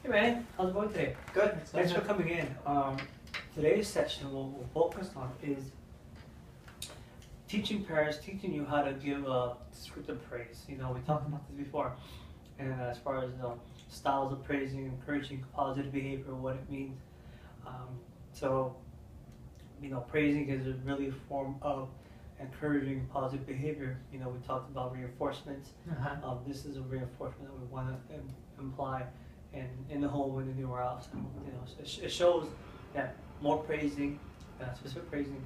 Hey man, how's it going today? Good. Thanks for coming in. Today's session we'll focus on is teaching parents, teaching you how to give descriptive praise. You know, we talked about this before, and as far as styles of praising, encouraging positive behavior, what it means. So, you know, praising is really a form of encouraging positive behavior. You know, we talked about reinforcements. This is a reinforcement that we want to imply in the home and anywhere else. You know, it shows that more praising, specific praising,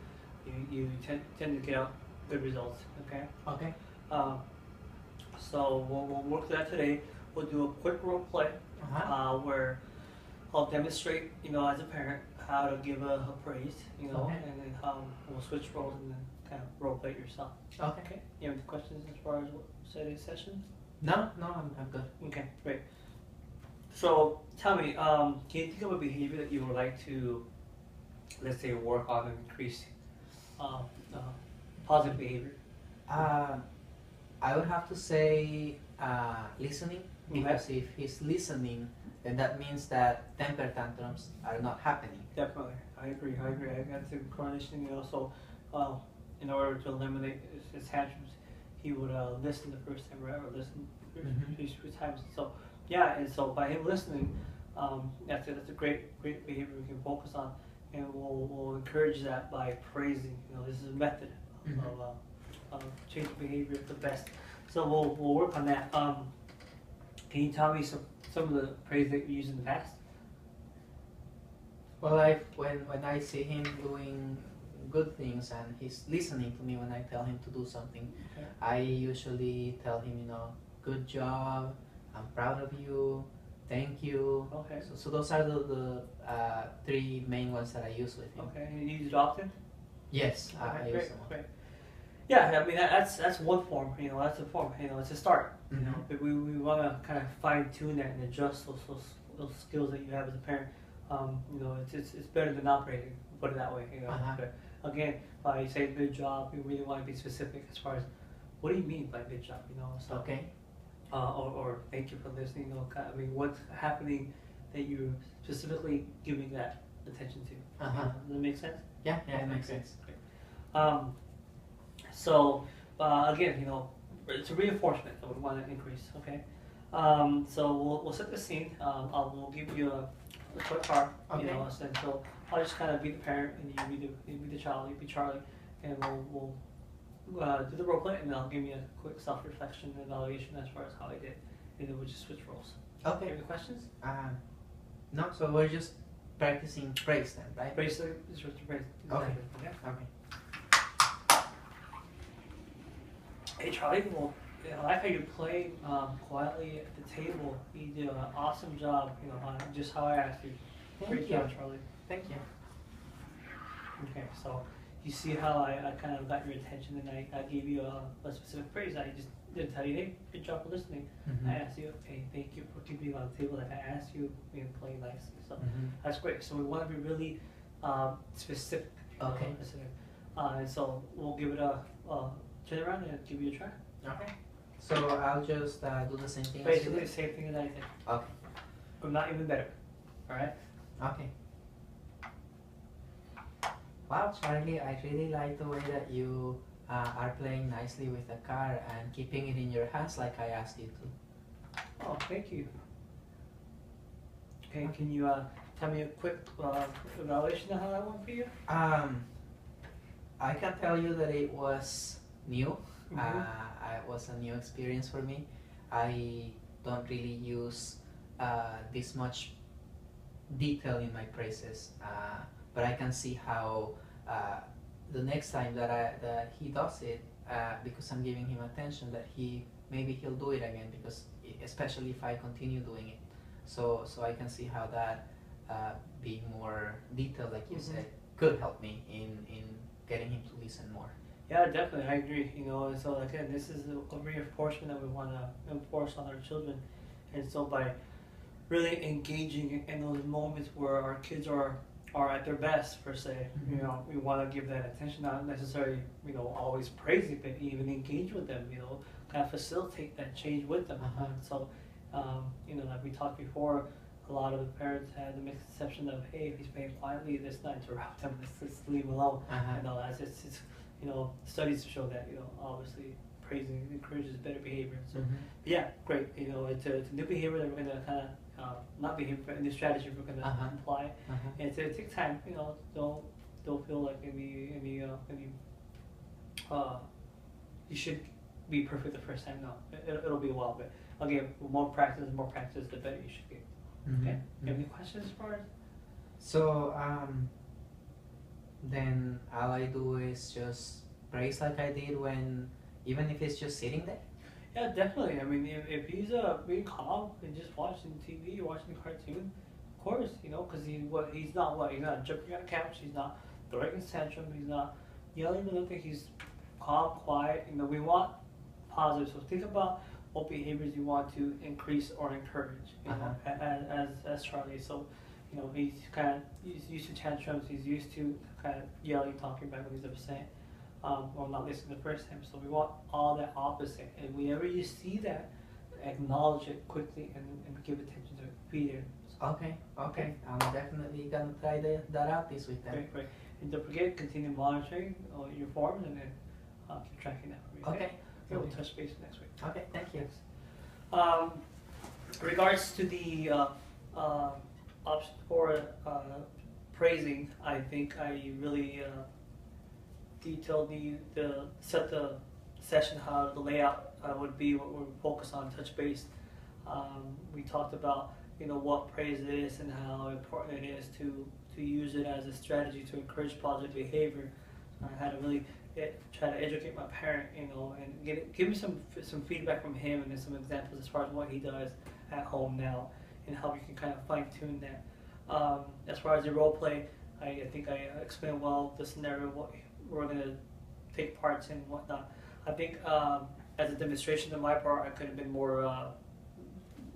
you tend to get out good results. Okay. Okay. So we'll work that today. We'll do a quick role play where I'll demonstrate, you know, as a parent, how to give a praise, you know, and then how we'll switch roles and then kind of role play yourself. Okay. You have any questions as far as today's session? No, I'm good. Okay, great. So tell me, can you think of a behavior that you would like to, let's say, work on and increase positive behavior? I would have to say listening, because if he's listening, then that means that temper tantrums are not happening. Definitely, I agree. That's a correlation. You know, so in order to eliminate his tantrums, he would listen the first time, right, or listen three times. So yeah, and so by him listening, that's a great behavior we can focus on, and we'll encourage that by praising. You know, this is a method of changing behavior for the best. So we'll work on that. Can you tell me some of the praise that you used in the past? Well, when I see him doing good things and he's listening to me when I tell him to do something, I usually tell him, you know, good job, I'm proud of you, thank you. Okay. So those are the three main ones that I use with him. Okay, and you use it often? Yes, I use them. Great. Yeah, I mean that's one form. You know, that's a form. You know, it's a start. You know, but we want to kind of fine tune that and adjust those skills that you have as a parent. You know, it's better than not praising. Put it that way. You know, but again, by saying good job, we really want to be specific as far as what do you mean by good job. You know, so or thank you for listening. You know, I mean, what's happening that you're specifically giving that attention to? Does that make sense? Yeah, it makes sense. Great. So again, you know, it's a reinforcement that we want to increase. Okay. So we'll set the scene. We'll give you a quick card. You know, and so I'll just kind of be the parent, and you be the child. You be Charlie, and we'll do the role play, and then I'll give you a quick self-reflection and evaluation as far as how I did, and then we'll just switch roles. Okay. Do you have any questions? No. So we're just practicing praise then, right? Praise is just to praise. Okay. Okay. Hey Charlie, well, I like how you play quietly at the table. You did an awesome job, you know, on just how I asked you. Great job, Charlie. Thank you. Okay, so you see how I kind of got your attention, and I gave you a specific praise. I just didn't tell you, hey, good job for listening. I asked you, hey, thank you for keeping on the table like I asked you and playing nicely. So that's great. So we want to be really specific. Okay. And so we'll give it a turn around and give you a try. Okay. So I'll just do the same thing. Basically the same thing as I did. Okay. But not even better. Alright? Okay. Wow, Charlie, I really like the way that you are playing nicely with the car and keeping it in your hands like I asked you to. Oh, thank you. Okay, can you tell me a quick evaluation of how that went for you? I can tell you that it was new. It was a new experience for me. I don't really use this much detail in my praises, but I can see how the next time that he does it, because I'm giving him attention, that maybe he'll do it again, because especially if I continue doing it. So I can see how that being more detailed, like you said, could help me in getting him to listen more. Yeah, definitely, I agree. You know, and so again, this is a reinforcement that we want to enforce on our children, and so by really engaging in those moments where our kids are at their best, per se, you know, we want to give that attention, not necessarily, you know, always praising, but even engage with them, you know, kind of facilitate that change with them. So, you know, like we talked before, a lot of the parents have the misconception of, hey, if he's playing quietly, let's not interrupt him, let's leave him alone. Uh-huh. As it's studies show that obviously praising encourages better behavior. So yeah, great. It's a new behavior that we're gonna kind of not behavior, but a new strategy we're gonna apply. And it takes time. Don't feel like any you should be perfect the first time. No, it'll be a while, but again, the more practice, the better you should get. Okay. You have any questions as far as? So then all I do is just praise like I did even if it's just sitting there. Yeah, definitely. I mean, if he's being calm and just watching TV or watching a cartoon, of course, because he's not jumping on the couch, he's not throwing a tantrum, he's not yelling or nothing. He's calm, quiet. We want positive. So think about what behaviors you want to increase or encourage. As Charlie. So, he's used to tantrums. He's used to kind of yelling, talking back when he's upset. Or not listening the first time. So we want all that opposite. And whenever you see that, acknowledge it quickly and give attention to it. Be there. So, okay. I'm definitely gonna try that out this week then. Great. And don't forget, continue monitoring your forms and then keep tracking that for me. Okay. We'll touch base next week. Okay, thank you. In regards to the option for praising, I think I really detailed set the session how the layout would be, what we're focused on, touch base. We talked about what praise is and how important it is to use it as a strategy to encourage positive behavior. I had to really try to educate my parent, and give me some feedback from him and then some examples as far as what he does at home now and how we can kind of fine tune that. As far as the role play, I think I explained well the scenario, what we're going to take parts in and whatnot. I think as a demonstration on my part, I could have been more,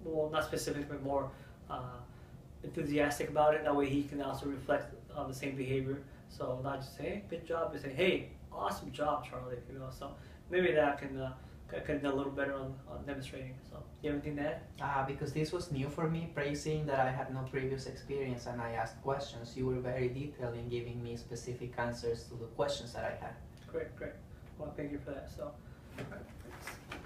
well, not specific, but more enthusiastic about it. That way he can also reflect on the same behavior. So not just say, hey, good job, but say, hey, awesome job, Charlie. So maybe that I could have done a little better on demonstrating. So do you have anything to add? Because this was new for me, praising that I had no previous experience, and I asked questions. You were very detailed in giving me specific answers to the questions that I had. Great. Well, thank you for that. So, all right, thanks.